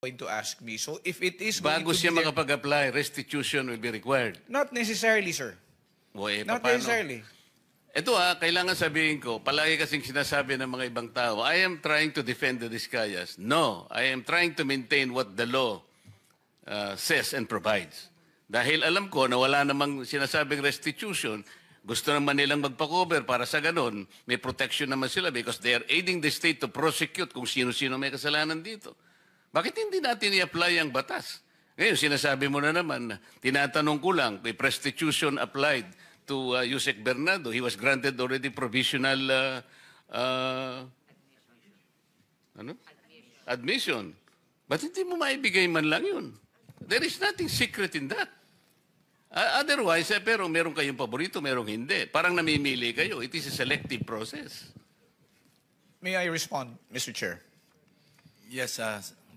going to ask me. So if it is Bago going to siya be there, makapag-apply, restitution will be required. not necessarily, sir. O, Not paano? necessarily. Ito kailangan sabihin ko, palagi kasing sinasabi ng mga ibang tao, I am trying to defend the Discayas. No, I am trying to maintain what the law says and provides. Dahil alam ko na wala namang sinasabing restitution, gusto naman nilang magpa-cover para sa ganun, may protection naman sila because they are aiding the state to prosecute kung sino-sino may kasalanan dito. Bakit hindi natin i-apply ang batas? Ngayon, sinasabi mo na naman, tinatanong ko lang, if restitution applied to Yusek Bernardo, he was granted already provisional admission. But hindi mo maibigay man lang yun. There is nothing secret in that. Otherwise, pero meron kayong paborito, merong hindi. Parang namimili kayo. It is a selective process. May I respond, Mr. Chair? Yes,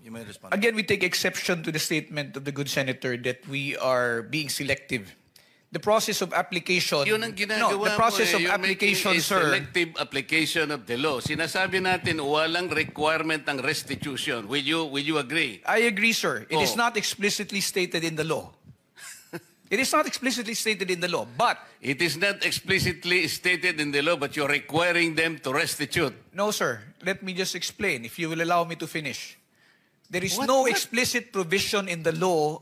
you may respond. Again, we take exception to the statement of the good senator that we are being selective. The process of application... Yun ang ginagawa the process mo, of application, a sir... selective application of the law. Sinasabi natin, walang requirement ng restitution. Will you agree? I agree, sir. It is Oh. not explicitly stated in the law. It is not explicitly stated in the law, but... It is not explicitly stated in the law, but you're requiring them to restitute. No, sir. Let me just explain, if you will allow me to finish. There is What? no explicit provision in the law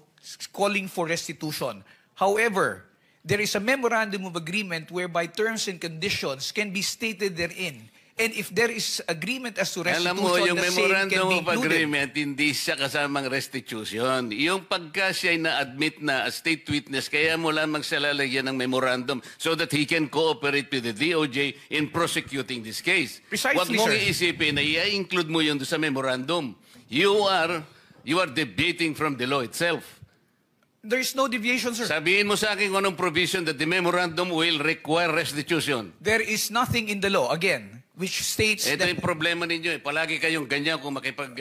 calling for restitution. However, there is a memorandum of agreement whereby terms and conditions can be stated therein. And if there is agreement as to restitution, Alam mo, yung the same can memorandum be of included. agreement, hindi siya kasamang restitution. Yung pagka siya ay na-admit na as state witness, kaya mo lamang siya lalagyan ng memorandum so that he can cooperate with the DOJ in prosecuting this case. Precisely, Huwag mong sir. iisipin na i-include mo yun doon sa memorandum. You are debating from the law itself. There is no deviation, sir. Sabihin mo sa akin kung anong provision that the memorandum will require restitution. There is nothing in the law, again, which states Ito that... yung problema ninyo. Palagi kayong ganyan kung makipag...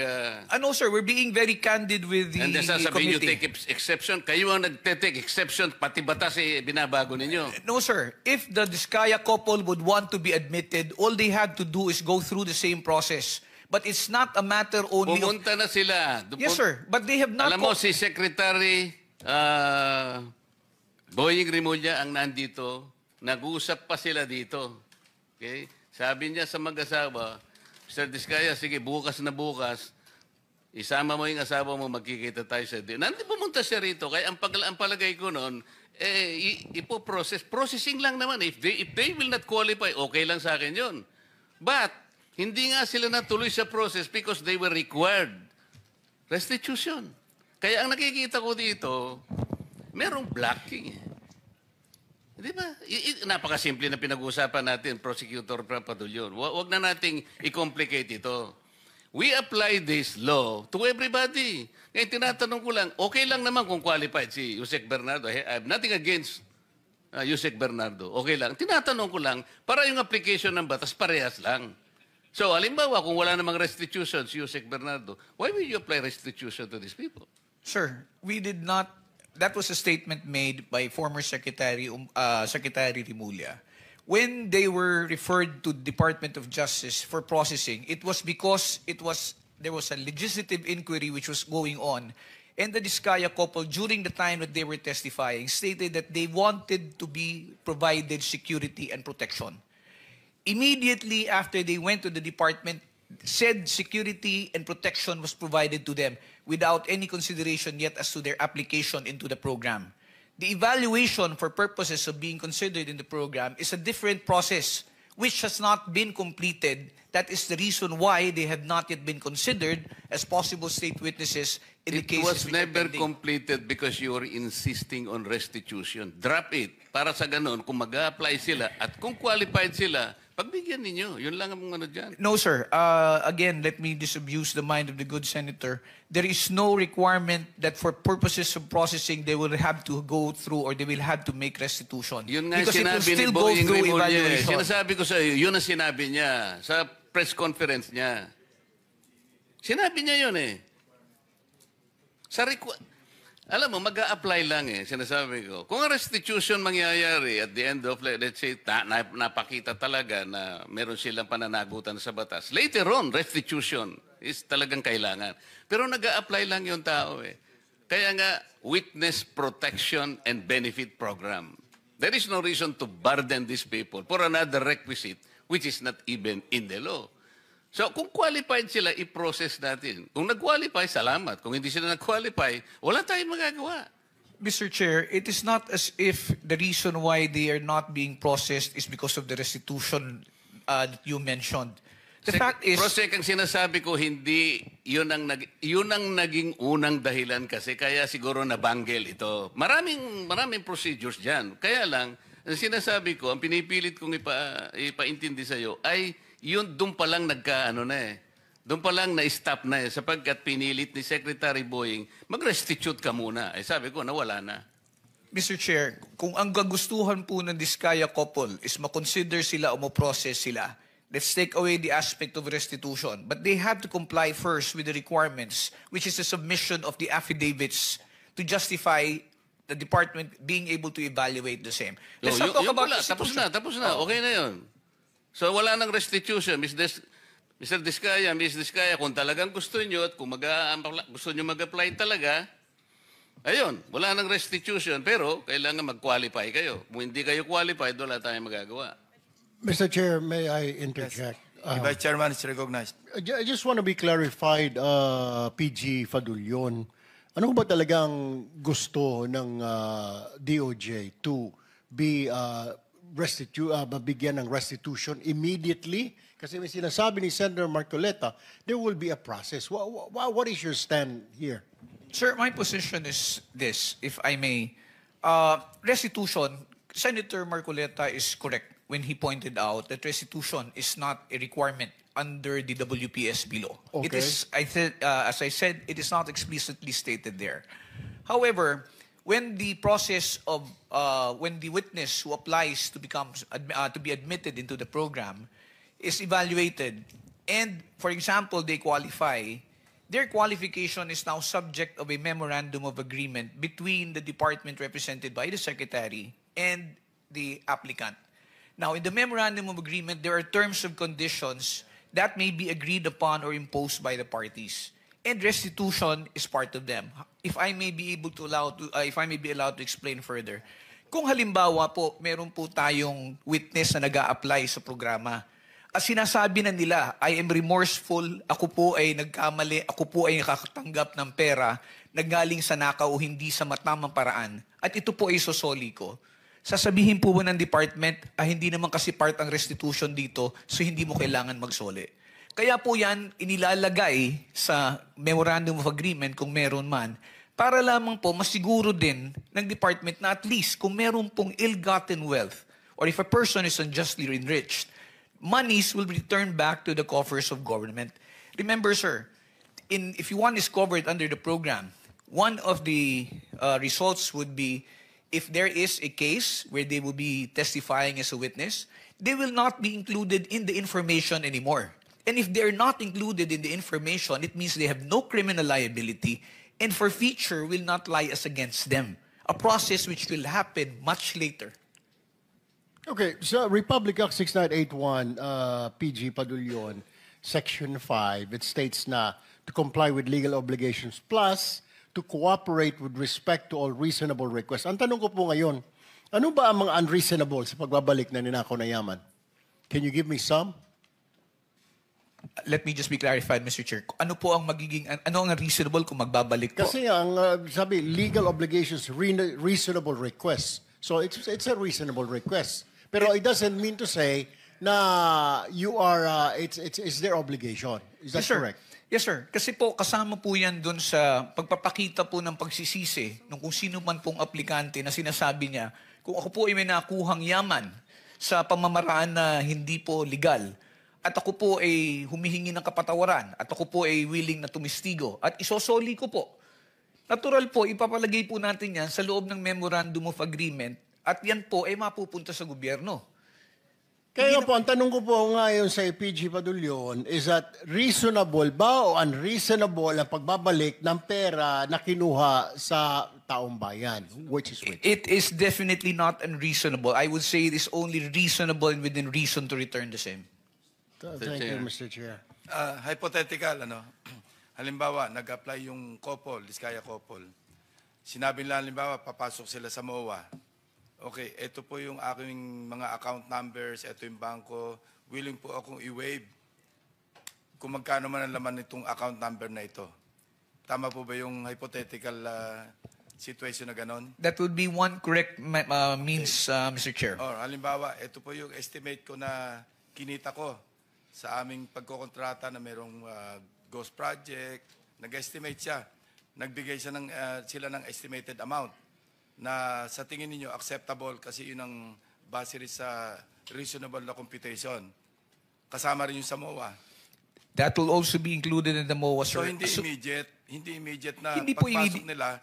No, sir, we're being very candid with the And then sasabihin nyo, committee. take exception. Kayo ang nagte-take exception, pati batas binabago ninyo. No, sir. If the Discaya couple would want to be admitted, all they have to do is go through the same process. But it's not a matter only of... Pumunta na sila. Yes, sir. But they have not... Alam mo, si Secretary Boying Rimulya ang nandito. Nag-usap pa sila dito. Okay? Sabi niya sa mag-asawa, Mr. Discaya, sige, bukas na bukas, isama mo yung asawa mo, magkikita tayo sa din. Nandito pumunta siya rito. Kaya ang palagay ko noon, ipo-process. Processing lang naman. If they will not qualify, okay lang sa akin yun. But, hindi nga sila natuloy sa process because they were required restitution. Kaya ang nakikita ko dito, merong blocking. Di ba? Napakasimple na pinag-uusapan natin, Prosecutor Papadulyon. Huwag na nating i-complicate ito. We apply this law to everybody. Kaya tinatanong ko lang, okay lang naman kung qualified si Yusek Bernardo. I have nothing against Yusek Bernardo. Okay lang. Tinatanong ko lang, para yung application ng batas, parehas lang. So, halimbawa, kung wala namang restitution si Yusek Bernardo, why will you apply restitution to these people? Sir, we did not... That was a statement made by former Secretary Rimulya. When they were referred to Department of Justice for processing, it was because there was a legislative inquiry which was going on. And the Discaya couple, during the time that they were testifying, stated that they wanted to be provided security and protection. Immediately after they went to the department, said security and protection was provided to them without any consideration yet as to their application into the program. The evaluation for purposes of being considered in the program is a different process which has not been completed. That is the reason why they have not yet been considered as possible state witnesses in the cases. It was which are never pending. completed because you were insisting on restitution. Drop it. Para sa ganun, kung mag-apply sila at kung qualified sila, pagbigyan ninyo. Yun lang ang ano dyan. No, sir. Again, let me disabuse the mind of the good senator. There is no requirement that for purposes of processing, they will have to go through or they will have to make restitution. Yun nga Because it will sinabi ni still go Boying through Rimulya. evaluation. Sinasabi ko sa iyo, yun ang sinabi niya sa press conference niya. Sinabi niya yun eh. Alam mo, mag-a-apply lang eh, sinasabi ko. Kung ang restitution mangyayari at the end of, let's say, napakita talaga na meron silang pananagutan sa batas. Later on, restitution. is talagang kailangan. Pero nag-a-apply lang yung tao eh. Kaya nga, Witness Protection and Benefit Program. There is no reason to burden these people for another requisite which is not even in the law. So kung qualified sila, i-process natin. Kung nag-qualify, salamat. Kung hindi sila nag-qualify, wala tayong magagawa. Mr. Chair, it is not as if the reason why they are not being processed is because of the restitution that you mentioned. The fact is... Prosek, ang sinasabi ko, hindi, yun ang naging unang dahilan kasi, kaya siguro nabanggel ito. Maraming procedures dyan. Kaya lang, ang sinasabi ko, ang pinipilit kong ipaintindi sa'yo, ay yun doon pa lang doon pa lang na-stop na sapagkat pinilit ni Secretary Boying, mag-restitute ka muna. Sabi ko, nawala na. Mr. Chair, kung ang gagustuhan po ng Diskaya couple is makonsider sila o ma-process sila, let's take away the aspect of restitution. But they have to comply first with the requirements, which is the submission of the affidavits to justify the department being able to evaluate the same. Let's not talk about restitution. Tapos na. Okay na yun. So wala nang restitution, Mr. Diskaya, Ms. Diskaya, kung talagang gusto nyo at kung gusto nyo mag-apply talaga, ayun, wala nang restitution, pero kailangan mag-qualify kayo. Kung hindi kayo qualified, wala tayong magagawa. Mr. Chair, may I interject? The Vice Chairman is recognized. I just want to be clarified, PG Fadulyon. Ano ba talagang gusto ng DOJ to be mabigyan ng restitution immediately? Kasi may sinasabi ni Senator Marcoleta, there will be a process. What is your stand here? Sir, my position is this, if I may. Restitution, Senator Marcoleta is correct when he pointed out that restitution is not a requirement under the WPSB law. Okay. It is, as I said, it is not explicitly stated there. However, when the process of when the witness who applies to be admitted into the program is evaluated, and for example they qualify, their qualification is now subject of a memorandum of agreement between the department represented by the secretary and the applicant. Now, in the memorandum of agreement, there are terms and conditions that may be agreed upon or imposed by the parties. And restitution is part of them. If I may be allowed to explain further, kung halimbawa po, meron po tayong witness na nag-a-apply sa programa, at sinasabi na nila, I am remorseful, ako po ay nagkamali, ako po ay nakakatanggap ng pera, naggaling sa nakaw o hindi sa matamang paraan, at ito po ay sosoli ko, sasabihin po ba ng department, hindi naman kasi part ang restitution dito, so hindi mo kailangan magsoli. Kaya po yan inilalagay sa memorandum of agreement kung meron man, para lamang po masiguro din ng department na at least kung meron pong ill-gotten wealth, or if a person is unjustly enriched, monies will return back to the coffers of government. Remember, sir, if one is covered under the program, one of the results would be if there is a case where they will be testifying as a witness, they will not be included in the information anymore. And if they're not included in the information, it means they have no criminal liability, and forfeiture will not lie as against them. A process which will happen much later. Okay, so Republic Act 6981, PG Padulyon, Section 5, it states na to comply with legal obligations plus to cooperate with respect to all reasonable requests. Ang tanong ko po ngayon, ano ba ang mga unreasonable sa pagbabalik na ninakaw na yaman? Can you give me some? Let me just be clarified, Mr. Chair. Ano po ang ano ang reasonable kung magbabalik po? Kasi ang sabi, legal obligations, reasonable requests. So it's a reasonable request. Pero it doesn't mean to say na you are, it's their obligation. Is that correct? Yes, sir. Kasi po, kasama po yan dun sa pagpapakita po ng pagsisisi ng kung sino man pong aplikante na sinasabi niya, kung ako po ay may nakuhang yaman sa pamamaraan na hindi po legal, at ako po ay humihingi ng kapatawaran, at ako po ay willing na tumistigo, at isosoli ko po. Natural po, ipapalagay po natin yan sa loob ng Memorandum of Agreement, at yan po ay mapupunta sa gobyerno. Kaya po, ang tanong ko po ngayon sa PG Padulyon is that reasonable ba o unreasonable ang pagbabalik ng pera na kinuha sa taong bayan? Which is which? It is definitely not unreasonable. I would say it is only reasonable and within reason to return the same. Thank you, Mr. Chair. Hypothetical, ano? Halimbawa, nag-apply yung couple, Diskaya couple. Sinabi nila, halimbawa, papasok sila sa MOA. Okay, ito po yung aking mga account numbers, ito yung bangko. Willing po akong i-waive kung magkano man ang laman nitong account number na ito. Tama po ba yung hypothetical situation na ganon? That would be one correct means, Mr. Chair. Or halimbawa, ito po yung estimate ko na kinita ko sa aming pagkokontrata na merong ghost project. Nag-estimate siya. Nagbigay siya sila ng estimated amount na sa tingin ninyo acceptable kasi yun ang base rin sa reasonable na computation. Kasama rin yung sa MOA. That will also be included in the MOA, So sir. hindi immediate na Hindi po pagpasok nila,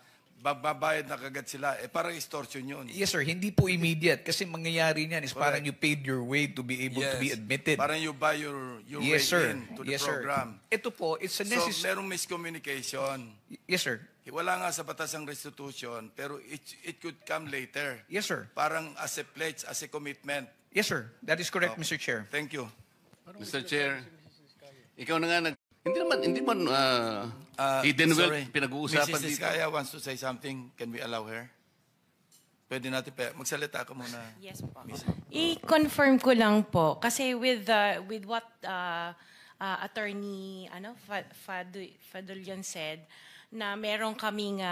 babayad na kagad sila. Parang extortion yun. Yes, sir. Hindi po immediate. Kasi mangyayari niyan is parang you paid your way to be able to be admitted. Parang you buy your Yes, way sir. in to the Yes, sir. program. Ito po, it's a So necessary... merong miscommunication. Yes, sir. Wala nga sa batas ang restitution, pero it could come later. Yes, sir. Parang as a pledge, as a commitment. Yes, sir. That is correct, Mr. Chair. Thank you. Mr. Chair, ikaw na nga hindi man hidden wealth Sorry. pinag-uusapan Mrs. dito. Diskaya wants to say something. Can we allow her? Pwede natin magsalita ka muna. Yes po. I-confirm ko lang po kasi with what attorney Fadulyon said na meron kaming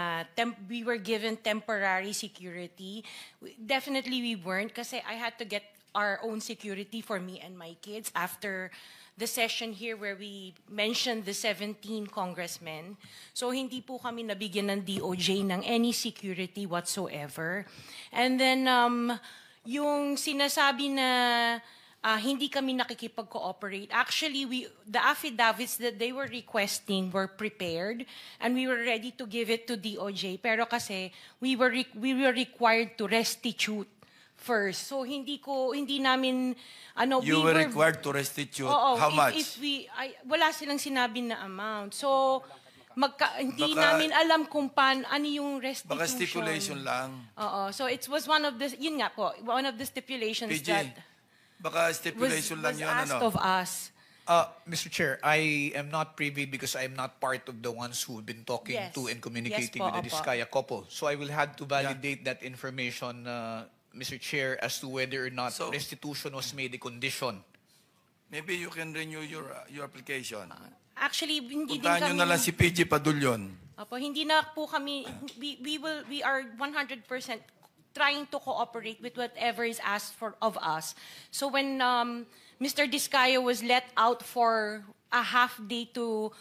we were given temporary security. Definitely we weren't kasi I had to get our own security for me and my kids after the session here where we mentioned the 17 congressmen. So hindi po kami nabigyan ng DOJ ng any security whatsoever. And then yung sinasabi na hindi kami nakikipag-cooperate. Actually, the affidavits that they were requesting were prepared and we were ready to give it to DOJ. Pero kasi we were required to restitute first. So hindi namin You were required to restitute. Oo, How much? Wala silang sinabi na amount. So hindi Baka- namin alam kung ano yung restitution. Baka stipulation lang. Oo. So it was one of the one of the stipulations PG, that baka stipulation lang was yun. asked Ano? of us. Mr. Chair, I am not privy because I am not part of the ones who have been talking Yes. to and communicating Yes po, with the opo. Diskaya couple. So I will have to validate that information, Mr. Chair, as to whether or not So- restitution was made a condition. Maybe you can renew your application. Actually, hindi din Puntahan nyo kami... na lang si PG Padulyon. Opo, hindi na po kami... We are 100% trying to cooperate with whatever is asked of us. So when Mr. Diskaya was let out for a half day to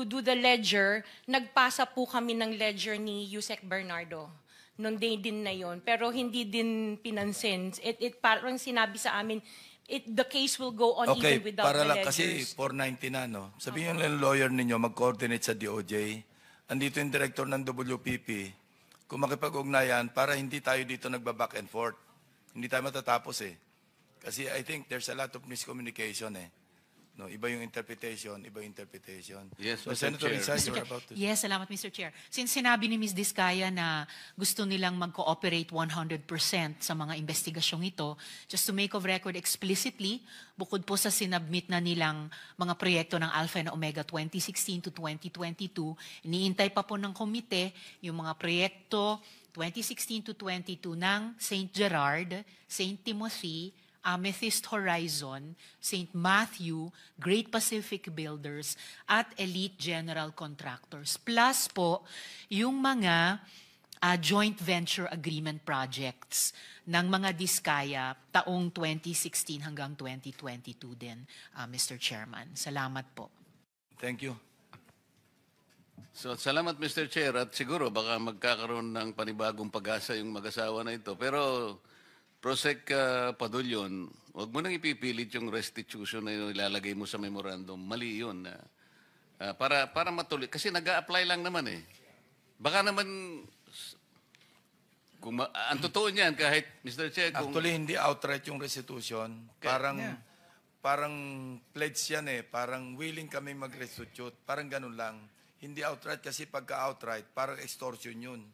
do the ledger, nagpasa po kami ng ledger ni Yusek Bernardo. Noong day din na yon, pero hindi din pinansin. It parang sinabi sa amin, the case will go on Okay, even without para the lang kasi ledgers. 490 na, no? Sabihin ng lawyer ninyo, mag-coordinate sa DOJ. Andito yung director ng WPP. Kung makipag-ugnayan, para hindi tayo dito nagba-back and forth. Hindi tayo matatapos eh. Kasi I think there's a lot of miscommunication eh. No, iba yung interpretation, iba yung interpretation. Yes, so, Mr. Senator Chair. Risa, Mr. you're Chair. about to... Yes, salamat Mr. Chair. Since sinabi ni Ms. Diskaya na gusto nilang mag-cooperate 100% sa mga investigasyong ito, just to make of record explicitly, bukod po sa sinabmit na nilang mga proyekto ng Alpha and Omega 2016 to 2022, iniintay pa po ng komite yung mga proyekto 2016 to 22 ng St. Gerard, St. Timothy, Amethyst Horizon, St. Matthew, Great Pacific Builders, at Elite General Contractors. Plus po, yung mga joint venture agreement projects ng mga Diskaya taong 2016 hanggang 2022 din, Mr. Chairman. Salamat po. Thank you. So, salamat Mr. Chair at siguro baka magkakaroon ng panibagong pag-asa yung mag-asawa na ito. Pero Prosec Padulyon, huwag mo nang ipipilit yung restitution na yung ilalagay mo sa memorandum. Mali yun. Para matuloy. Kasi nag-a-apply lang naman eh. Baka naman, ang totoo niyan kahit, Mr. Chair, kung... Actually, hindi outright yung restitution. Parang pledge yan eh. Parang willing kami mag-restitute. Parang ganun lang. Hindi outright kasi pagka-outright, parang extortion yun.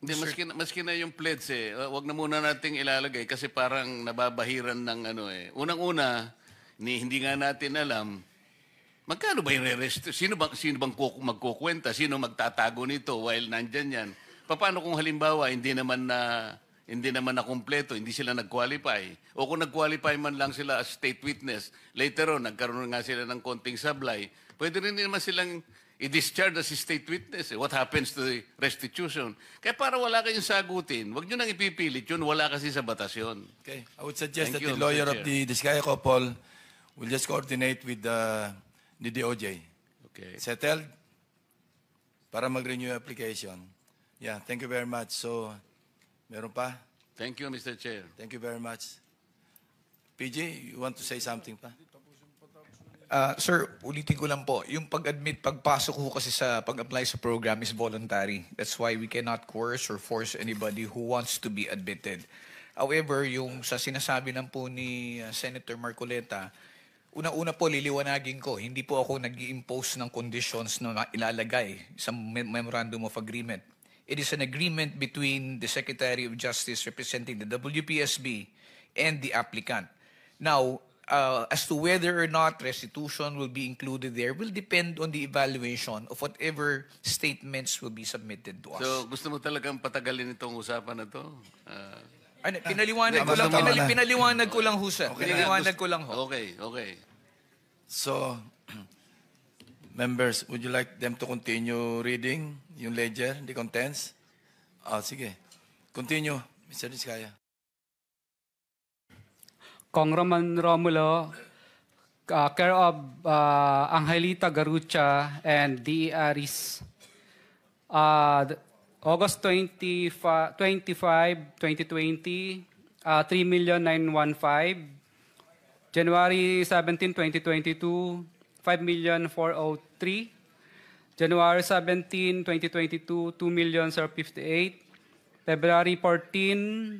Hindi, maski na yung pledge eh. Wag na muna nating ilalagay kasi parang nababahiran ng ano eh. Unang-una, hindi nga natin alam, magkano ba yung re-restitute? Sino bang magkukwenta? Sino magtatago nito while nandyan yan? Paano kung halimbawa hindi naman na kumpleto, hindi sila nag-qualify? O kung nag-qualify man lang sila as state witness, later on, nagkaroon nga sila ng konting sablay, pwede rin naman silang i-discharge as state witness. What happens to the restitution? Kaya para wala kayong sagutin, wag nyo nang ipipilit yun, wala kasi sa batas yun. Okay. I would suggest Thank that you, the lawyer Mr. of the Diskaya couple will just coordinate with the DOJ. Okay. Settled? Para mag-renew yung application. Yeah, thank you very much. So, meron pa? Thank you, Mr. Chair. Thank you very much. PJ, you want to say something pa? Sir, ulitin ko lang po, yung pagpasok ko kasi sa pag-apply sa program is voluntary. That's why we cannot coerce or force anybody who wants to be admitted. However, yung sa sinasabi ng po ni Senator Marcoleta, una-una po liliwanagin ko, hindi po ako nag-i-impose ng conditions na ilalagay sa Memorandum of Agreement. It is an agreement between the Secretary of Justice representing the WPSB and the applicant. Now, as to whether or not restitution will be included there will depend on the evaluation of whatever statements will be submitted to us. So, gusto mo talagang patagalin itong usapan na to? Pinaliwanag ko lang, tama na. pinaliwanag ko lang ho, sir. Okay na. Pinaliwanag ko lang ho. Okay. So, members, would you like them to continue reading yung ledger, the contents? Sige. Continue, Mr. Diskaya. Congressman Romulo, care of Angelita Garucha and D. Aris, August 25, 2020, 3,915,000. January 17, 2022, 5,403,000. January 17, 2022, 2,058,000. February 14,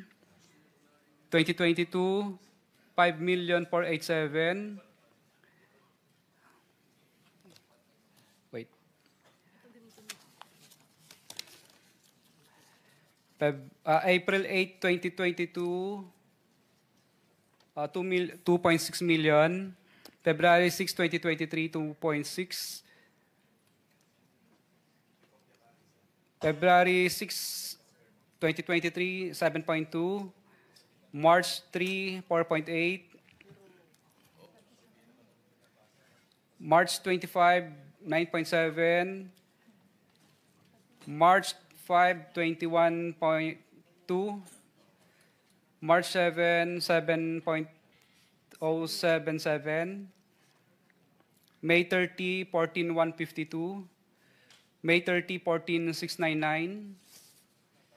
2022, 5,487,000. Wait. April 8, 2022, 2.6 million. February 6, 2023, 2.6. February 6, 2023, 7.2. March 3, 4.8. March 25, 9.7. March 5, 21.2. March 7, 7.077. May 30, 14,152. May 30, 14,699.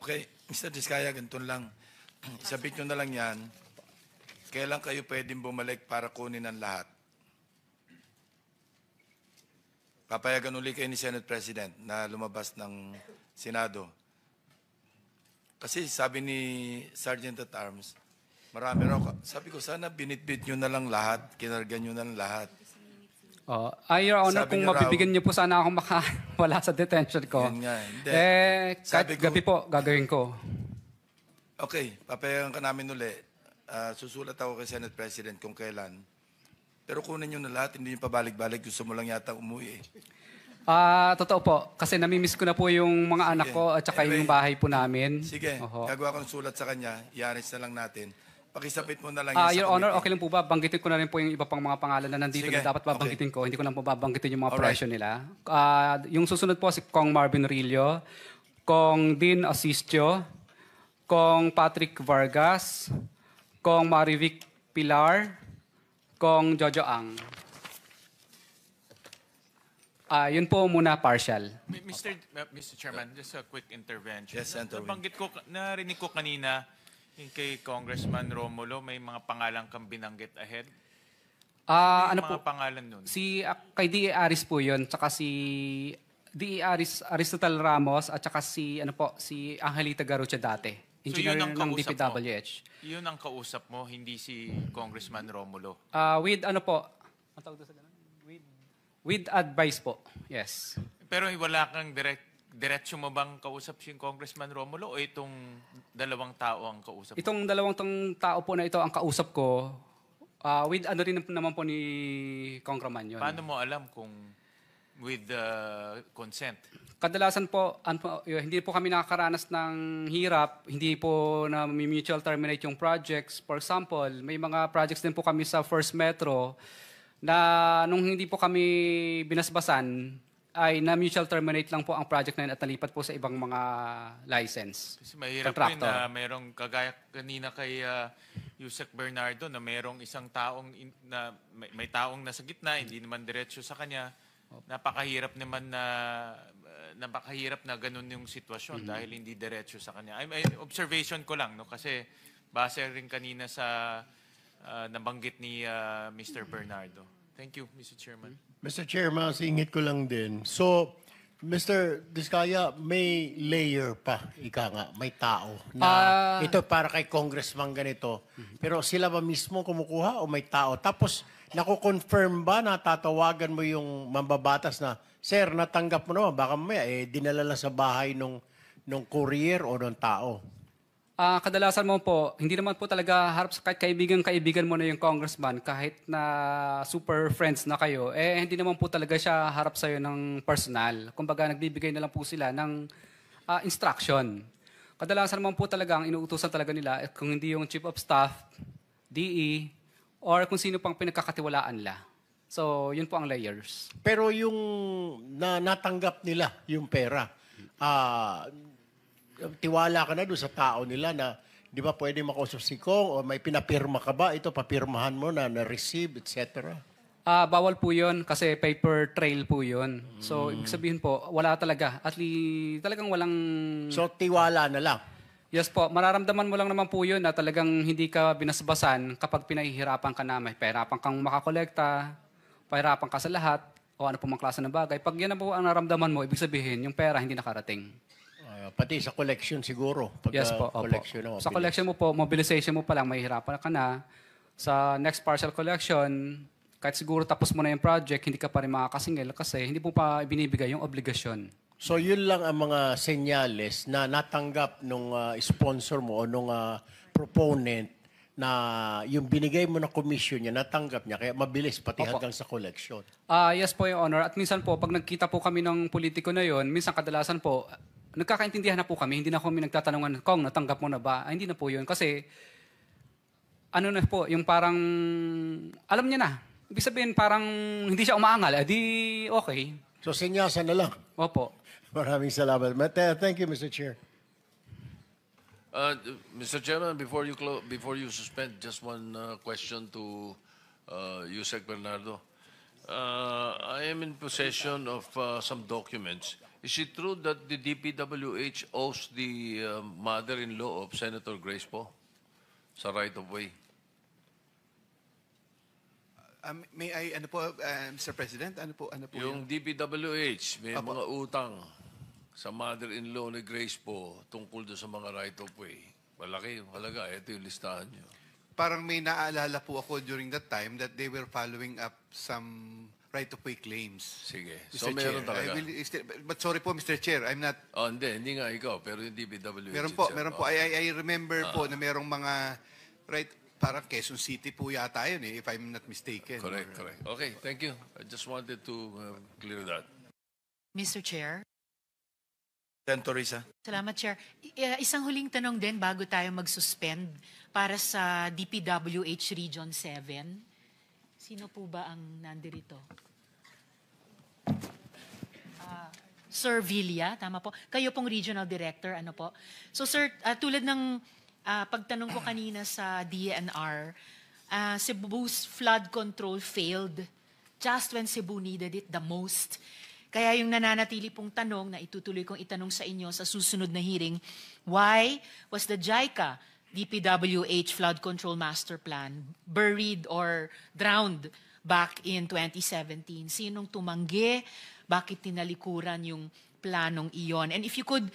Okay, Mr. Diskaya, ganito lang. Isabit nyo na lang yan. Kailan kayo pwedeng bumalik para kunin ang lahat? Papayagan uli kayo ni Senate President na lumabas ng Senado. Kasi sabi ni Sergeant at Arms, marami raw. Sabi ko, sana binitbit nyo na lang lahat, kinargan nyo na lang lahat. Your Honor, Sabi kung niyo mabibigyan niyo po sana ako makawala sa detention ko. Yun nga, hindi. Kahit Sabi ko- gabi po, gagawin ko. Okay, papayagan ka namin uli. Susulat ako kay Senate President kung kailan. Pero kunin nyo na lahat, hindi nyo pabalik-balik. Gusto mo lang yata umuwi eh. Totoo po. Kasi namimiss ko na po yung mga anak ko at saka Anyway, yung bahay po namin. Sige, Oho. gagawa ko ng sulat sa kanya. I-arrange na lang natin. Pakisapit mo na lang Your sa Honor, committee. okay lang po ba? Banggitin ko na rin po yung iba pang mga pangalan na nandito Sige, na dapat babanggitin ko. Hindi ko lang po babanggitin yung mga Alright. presyo nila. Yung susunod po si Kong Marvin Rillo, Kong Dean Asistio, Kong Patrick Vargas, Kong Marivic Pilar, Kong Jojo Ang. Yun po muna partial. Mr. Chairman, just a quick intervention. Yes, Senator Win. Narinig ko kanina yung kay Congressman Romulo, may mga pangalan kang binanggit ahead. Ano Mga po? pangalan nun? Kay D.E. Aris po yun, tsaka si D.E. Aristotle Ramos, at tsaka si Angelita Garucha dati. Engineer yun ang ng kausap DPWH. Yun ang kausap mo, hindi si Congressman Romulo. With ano po? Ang tawag doon sa ganun? With advice po. Yes. Pero wala kang diretso mo bang kausap si Congressman Romulo o itong dalawang tao ang kausap mo? Itong dalawang tao po na ito ang kausap ko With ano rin naman po ni Congressman yun. Paano mo alam kung with consent? Kadalasan po, hindi po kami nakakaranas ng hirap, hindi po na mutual terminate yung projects. For example, may mga projects din po kami sa First Metro na nung hindi po kami binasbasan, ay na mutual terminate lang po ang project na yun at nalipat po sa ibang mga license. Kasi mahirap po yun na merong kagaya kanina kay Yusek Bernardo na merong isang taong na may taong nasa gitna, hindi naman diretso sa kanya. Napakahirap na ganun yung sitwasyon dahil hindi diretso sa kanya. Ay, observation ko lang, no, kasi base rin kanina sa nabanggit ni Mr. Bernardo. Thank you, Mr. Chairman. Mr. Chairman, singit ko lang din. So, Mr. Diskaya, may layer pa, ika nga, may tao na ito para kay congressman ganito. Pero sila ba mismo kumukuha o may tao? Tapos, nako-confirm ba na tatawagan mo yung mambabatas na, Sir, natanggap mo naman, baka mamaya, dinala lang sa bahay nung courier o nung tao? Kadalasan mo po, hindi naman po talaga harap sa kahit kaibigan mo na yung congressman, kahit na super friends na kayo, hindi naman po talaga siya harap sa'yo ng personal. Kumbaga, nagbibigay na lang po sila ng instruction. Kadalasan naman po talaga, ang inuutusan talaga nila, kung hindi yung chief of staff, DE, or kung sino pang pinagkakatiwalaan nila. So, yun po ang layers. Pero yung natanggap nila, yung pera, tiwala ka na doon sa tao nila na di ba pwede makausap si Kong o may pinapirma ka ba? Ito, papirmahan mo na na-receive, etc. Bawal po yun kasi paper trail po yun. So, ibig sabihin po, wala talaga. At talagang walang... So, tiwala na lang. Yes po, mararamdaman mo lang naman po yun na talagang hindi ka binasbasan kapag pinahihirapan ka na. May pahirapan kang makakolekta, pahirapan ka sa lahat, o ano po mga klase ng bagay. Pag yan na po ang naramdaman mo, ibig sabihin, yung pera hindi nakarating. Pati sa collection siguro. Yes po, collection opo. Sa collection mo po, mobilization mo pa lang, mahihirapan ka na. Sa next partial collection, kahit siguro tapos mo na yung project, hindi ka pa rin makakasingil kasi hindi mo pa binibigay yung obligasyon. So yun lang ang mga senyales na natanggap nung sponsor mo o nung proponent na yung binigay mo na commission niya, natanggap niya, kaya mabilis pati hanggang sa collection. Yes po, Your Honor. At minsan po, pag nagkita po kami ng politiko na yon, minsan kadalasan po, nagkakaintindihan na po kami, hindi na kami nagtatanungan, Kong, natanggap mo na ba? Hindi na po yun. Kasi, ano na po, yung parang, alam niya na. Ibig sabihin, parang hindi siya umaangal. Di okay. So, sinyasan na lang. Opo. Maraming salamat. Thank you, Mr. Chair. Mr. Chairman, before you suspend, just one question to Yusek Bernardo. I am in possession of some documents. Is it true that the DPWH owes the mother-in-law of Senator Grace po sa right-of-way? May I, Mr. President, ano po Yung DPWH, may mga utang sa mother-in-law ni Grace po tungkol doon sa mga right-of-way. Malaki yung halaga. Ito yung listahan nyo. Parang may naaalala po ako during that time that they were following up some right-of-way claims. Sige. Mr. So meron Chair, talaga. but sorry po, Mr. Chair, I'm not... Hindi nga ikaw, pero yung DPWH. Meron po. I remember po na merong mga parang Quezon City po yata yun if I'm not mistaken. Correct. Okay, thank you. I just wanted to clear that. Mr. Chair. Senator Risa. Salamat, Chair. Isang huling tanong din bago tayo mag-suspend para sa DPWH Region 7. Sino po ba ang nandirito? Sir Villa, tama po. Kayo pong Regional Director, ano po? So, sir, tulad ng pagtanong ko kanina sa DNR, Cebu's flood control failed just when Cebu needed it the most. Kaya yung nananatili pong tanong na itutuloy kong itanong sa inyo sa susunod na hearing, why was the JICA DPWH Flood Control Master Plan buried or drowned back in 2017? Sinong tumanggi? Bakit tinalikuran yung planong iyon? And if you could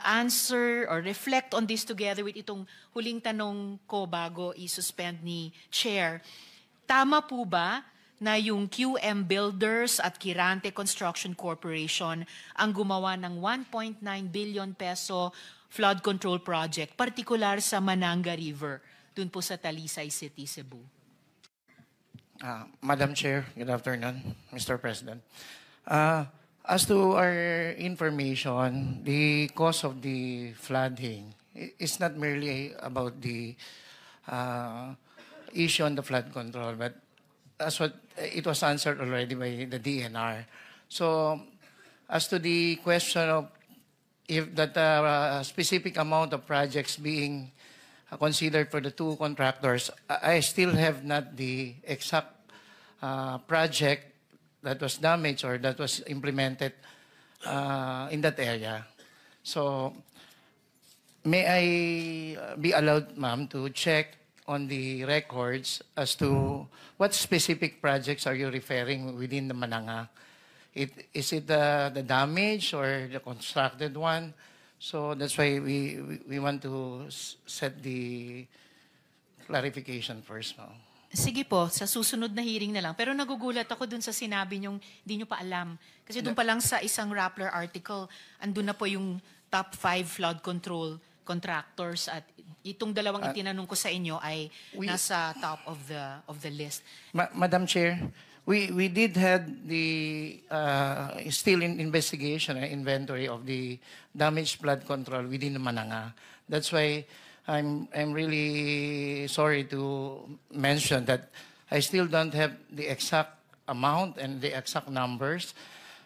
answer or reflect on this together with itong huling tanong ko bago i-suspend ni Chair, tama po ba na yung QM Builders at Kirante Construction Corporation ang gumawa ng 1.9 billion peso flood control project, partikular sa Mananga River, dun po sa Talisay City, Cebu? Madam Chair, good afternoon, Mr. President. As to our information, the cause of the flooding is not merely about the issue on the flood control, but as what it was answered already by the DNR. So, as to the question of if that specific amount of projects being considered for the two contractors, I still have not the exact project that was damaged or that was implemented in that area. So, may I be allowed, ma'am, to check on the records as to what specific projects are you referring within the Mananga? Is it the damage or the constructed one? So that's why we want to set the clarification first, ma'am. Sige po, sa susunod na hearing na lang. Pero nagugulat ako dun sa sinabi niyong di niyo pa alam. Kasi dun pa lang sa isang Rappler article, andun na po yung top 5 flood control contractors at itong dalawang itinanong ko sa inyo ay nasa top of the list. Madam Chair, we did have the still in investigation inventory of the damaged flood control within the Mananga. That's why I'm really sorry to mention that I still don't have the exact amount and the exact numbers.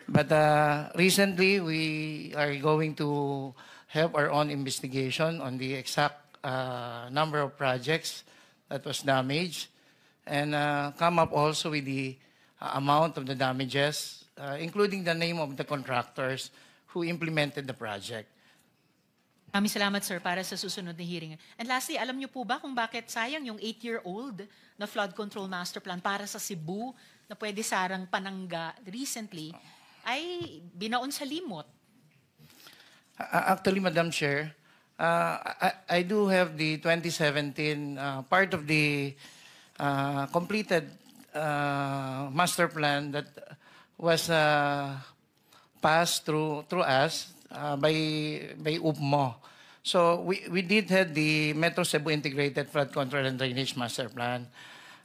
But recently, we are going to have our own investigation on the exact number of projects that was damaged and come up also with the amount of the damages, including the name of the contractors who implemented the project. Maraming salamat, sir, para sa susunod na hearing. And lastly, alam niyo po ba kung bakit sayang yung 8-year-old na flood control master plan para sa Cebu na pwede sarang Pananga recently ay binaon sa limot? Actually, Madam Chair, I do have the 2017 part of the completed master plan that was passed through us by UPMO. So we did have the Metro Cebu Integrated Flood Control and Drainage Master Plan.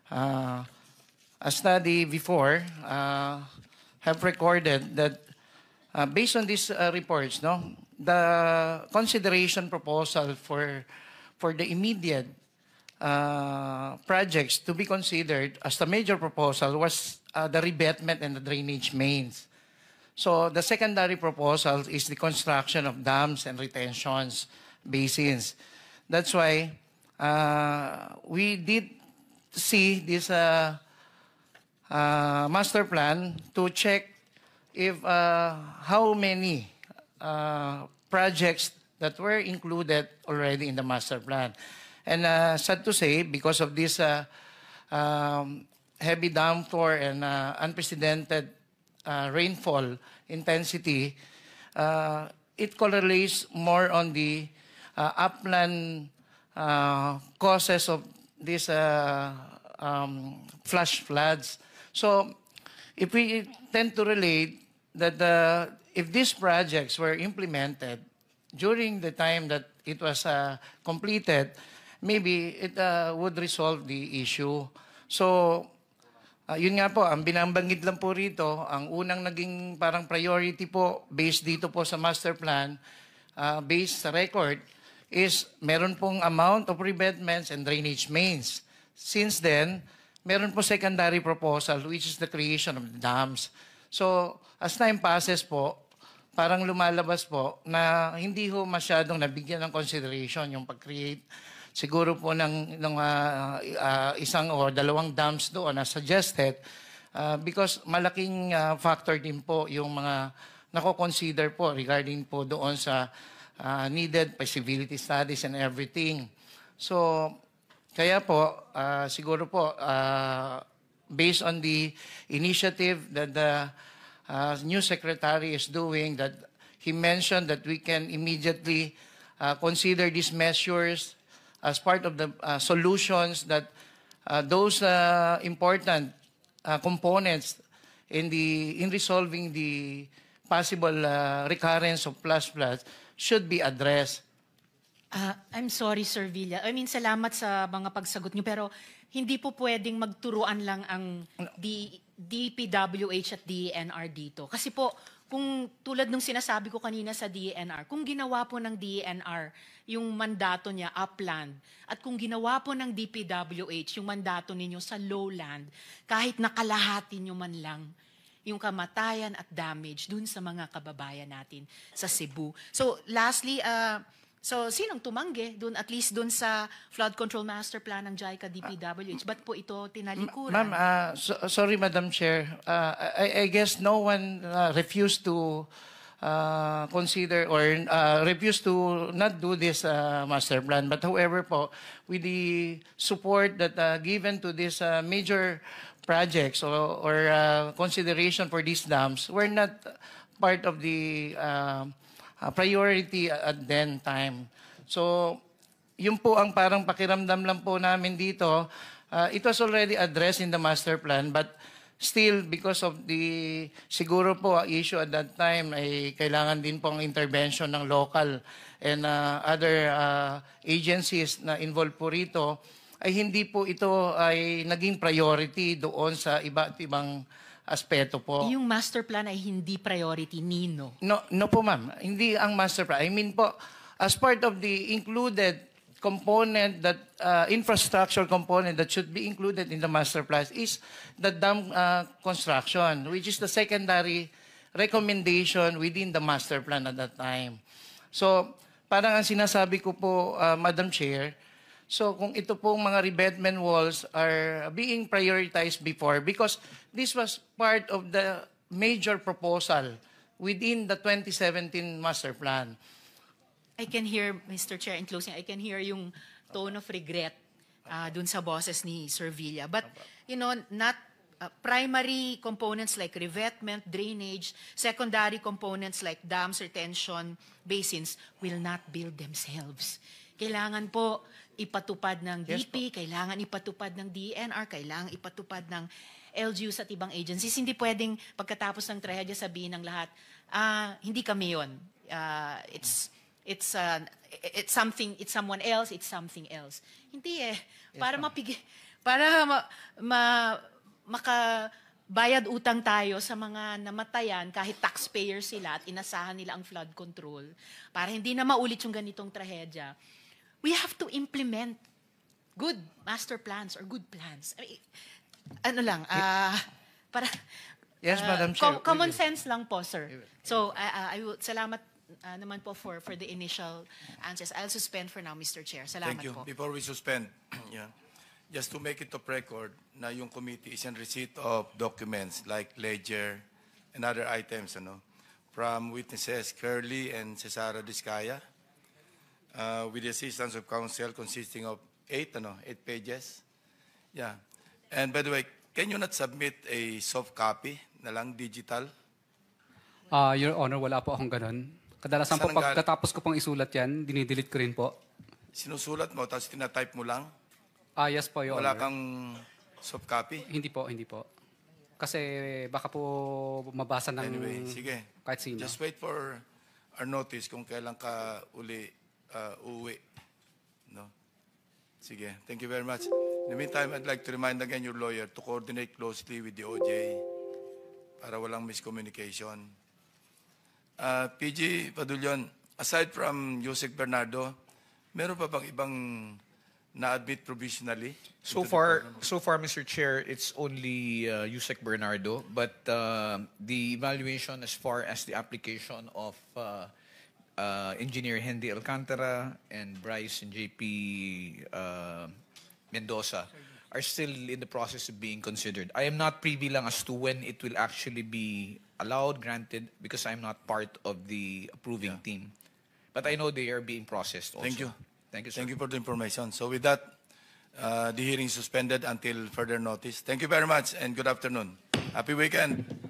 A study before have recorded that based on these reports, the consideration proposal for the immediate projects to be considered as the major proposal was the revetment and the drainage mains. So the secondary proposal is the construction of dams and retentions basins. That's why we did see this master plan to check if how many projects that were included already in the master plan. And sad to say, because of this heavy downpour and unprecedented rainfall intensity, it correlates more on the upland causes of these flash floods. So if we tend to relate that if these projects were implemented during the time that it was completed, maybe it would resolve the issue. So yun nga po, ang binabanggit lang po rito, ang unang naging parang priority po based dito po sa master plan, based sa record, is meron pong amount of revetments and drainage mains. Since then, meron po secondary proposal which is the creation of the dams. So, as time passes po, parang lumalabas po na hindi ho masyadong nabigyan ng consideration yung pag-create siguro po ng isang o dalawang dams doon na suggested because malaking factor din po yung mga nako-consider po regarding po doon sa needed feasibility studies and everything. So, kaya po, siguro po, based on the initiative that the new secretary is doing, that he mentioned that we can immediately consider these measures as part of the solutions that those important components in resolving the possible recurrence of flash floods should be addressed. I'm sorry, Sir Villa. I mean, salamat sa mga pagsagot niyo. Pero hindi po pwedeng magturuan lang ang DPWH at DENR dito. Kasi po, kung tulad ng sinasabi ko kanina sa DENR, kung ginawa po ng DENR yung mandato niya upland, at kung ginawa po ng DPWH yung mandato ninyo sa lowland, kahit nakalahati nyo man lang yung kamatayan at damage dun sa mga kababayan natin sa Cebu. So lastly, so sinong tumanggi dun, at least dun sa flood control master plan ng JICA DPWH? Ba't po ito tinalikuran? Ma'am, sorry, Madam Chair. I guess no one refused to consider or refused to not do this master plan. But however po, with the support that given to this major projects or consideration for these dams, we're not part of the priority at then time. So, yun po ang parang pakiramdam lang po namin dito. It was already addressed in the master plan, but still, because of the, siguro po, issue at that time, ay kailangan din po ang intervention ng local and other agencies na involved po rito, ay hindi po ito ay naging priority doon sa iba't ibang aspeto po. Yung master plan ay hindi priority, Nino. No po, ma'am. Hindi ang master plan. I mean po, as part of the included component, that infrastructure component that should be included in the master plan is the dam construction, which is the secondary recommendation within the master plan at that time. So, parang ang sinasabi ko po, Madam Chair, so kung ito pong mga revetment walls are being prioritized before, because this was part of the major proposal within the 2017 master plan. I can hear, Mr. Chair, in closing, I can hear yung tone of regret dun sa boses ni Sir Villa. But, you know, not primary components like revetment, drainage, secondary components like dams, retention basins will not build themselves. Kailangan po ipatupad ng DP, kailangan ipatupad ng DENR, kailangan ipatupad ng LGUs at ibang agencies. Hindi pwedeng pagkatapos ng trahedya sabihin ng lahat, hindi kami yun. It's something, it's someone else, it's something else. Hindi eh. Para makabayad utang tayo sa mga namatayan kahit taxpayer sila at inasahan nila ang flood control, para hindi na maulit yung ganitong trahedya, we have to implement good master plans or good plans. I mean, ano lang, para Yes, Madam Chair. Common sense lang po, sir. So, I will, salamat naman po for the initial answers. I'll suspend for now, Mr. Chair. Salamat Thank you. po. Before we suspend, just to make it of record na yung committee is in receipt of documents like ledger and other items from witnesses Curly and Cesara Discaya with the assistance of counsel consisting of 8 pages. Yeah. And by the way, can you not submit a soft copy na lang, digital? Your Honor, wala po akong ganun. Kadalasan po, pagkatapos ko pong isulat yan, dinidelete ko rin po. Sinusulat mo, tapos tinatype mo lang? Yes po, Your Wala Honor. kang soft copy? Hindi po. Kasi baka po mabasa ng Anyway, sige. kahit sino. Just wait for our notice kung kailan ka uli uuwi. No? Sige. Thank you very much. In the meantime, I'd like to remind again your lawyer to coordinate closely with the OJ para walang miscommunication. PG Padulyon, aside from Yusek Bernardo, meron pa bang ibang na-admit provisionally? So far, Mr. Chair, it's only Yusek Bernardo, but the evaluation as far as the application of Engineer Henry Alcantara and Bryce and JP Mendoza are still in the process of being considered. I am not privy lang as to when it will actually be allowed, granted, because I'm not part of the approving team. But I know they are being processed also. Thank you. Thank you, sir. Thank you for the information. So with that, the hearing is suspended until further notice. Thank you very much and good afternoon. Happy weekend.